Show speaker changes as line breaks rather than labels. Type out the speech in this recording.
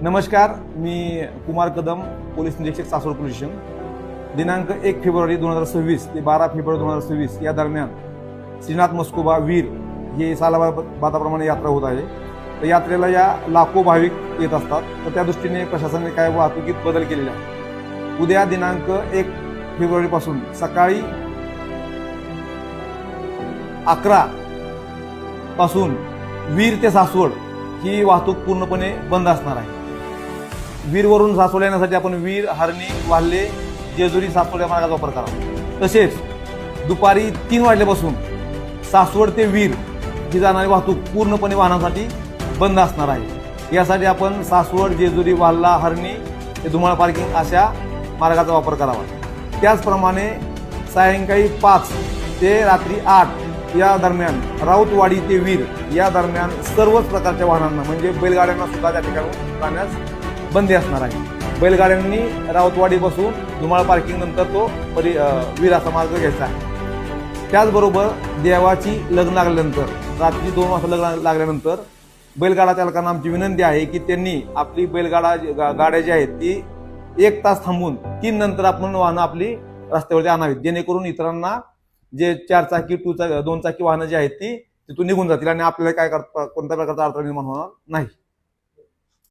नमस्कार, मी कुमार कदम, पोलीस निरीक्षक Saswad police station. दिनांक 1 फेब्रुवारी 2026 ते 12 फेब्रुवारी 2026 या दरम्यान श्रीनाथ मस्कोबा वीर ही सालाबादाप्रमाणे यात्रा होत आहे। तर यात्रेला या लाखो भाविक येत असतात। तर त्या दृष्टीने प्रशासनाने काय वाहतुकीत बदल केलेला आहे। उद्या दिनांक 1 फेब्रुवारी पासून सकाळी 11 पासून वीर ते सासवड ही वाहतूक पूर्णपणे बंद असणार आहे। वीरवरून सासवड येण्यासाठी आपण वीर, हरणी, वाल्हे, जेजुरी, सासवड या मार्गाचा वापर करावा। तसेच दुपारी 3 वाजल्यापासून सासवड ते वीर ही जाणारी वाहतूक पूर्णपणे वाहनांसाठी बंद असणार आहे। यासाठी आपण सासवड, जेजुरी, वाल्हा, हरणी ते धुमाळ पार्किंग अशा मार्गाचा वापर करावा। त्याचप्रमाणे सायंकाळी 5 ते रात्री 8 या दरम्यान राऊतवाडी ते वीर या दरम्यान सर्वच प्रकारच्या वाहनांना म्हणजे बैलगाड्यांना सुद्धा त्या ठिकाणी जाण्यास बंदी असणार आहे। बैलगाड्यांनी राऊतवाडीपासून धुमाळ पार्किंग नंतर तो वीर असा मार्ग घ्यायचा आहे। त्याचबरोबर देवाची लग्न लागल्यानंतर रात्री 2 वाजता लग्न लागल्यानंतर बैलगाडा चालकांना आमची विनंती आहे की त्यांनी आपली गाड्या जी आहेत ती 1 तास थांबून 3 नंतर आपण वाहनं आपली रस्त्यावरती आणावीत, जेणेकरून इतरांना जे 4 चाकी 2 चाकी वाहनं जी आहेत ती तिथून निघून जातील आणि आपल्याला कोणत्या प्रकारचा अडथळा निर्माण होणार नाही।